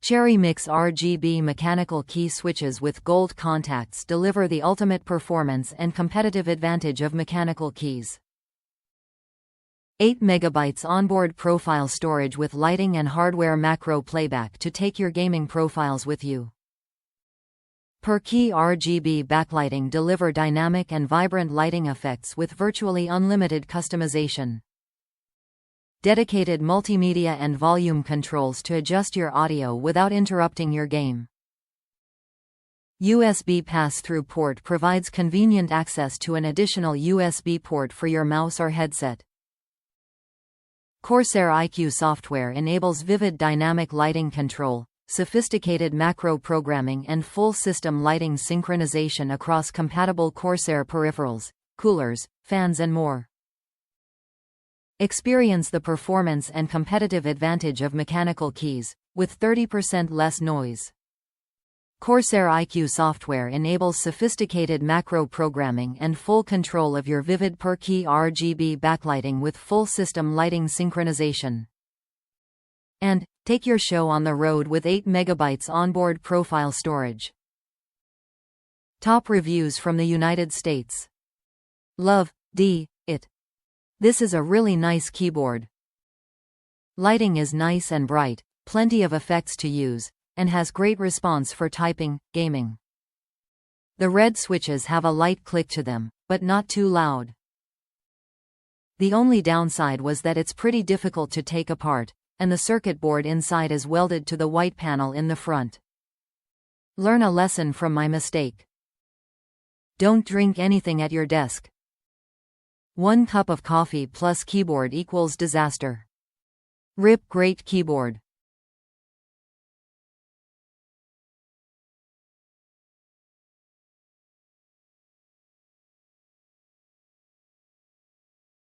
Cherry MX RGB mechanical key switches with gold contacts deliver the ultimate performance and competitive advantage of mechanical keys. 8 MB onboard profile storage with lighting and hardware macro playback to take your gaming profiles with you. Per key RGB backlighting deliver dynamic and vibrant lighting effects with virtually unlimited customization. Dedicated multimedia and volume controls to adjust your audio without interrupting your game. USB pass-through port provides convenient access to an additional USB port for your mouse or headset. CORSAIR iCUE software enables vivid dynamic lighting control, sophisticated macro programming and full system lighting synchronization across compatible CORSAIR peripherals, coolers, fans and more. Experience the performance and competitive advantage of mechanical keys, with 30% less noise. CORSAIR iCUE software enables sophisticated macro programming and full control of your vivid per-key RGB backlighting with full system lighting synchronization. And, take your show on the road with 8 MB onboard profile storage. Top reviews from the United States. Love, it. This is a really nice keyboard. Lighting is nice and bright, plenty of effects to use, and has great response for typing, gaming. The red switches have a light click to them, but not too loud. The only downside was that it's pretty difficult to take apart, and the circuit board inside is welded to the white panel in the front. Learn a lesson from my mistake. Don't drink anything at your desk. 1 cup of coffee plus keyboard equals disaster. RIP great keyboard.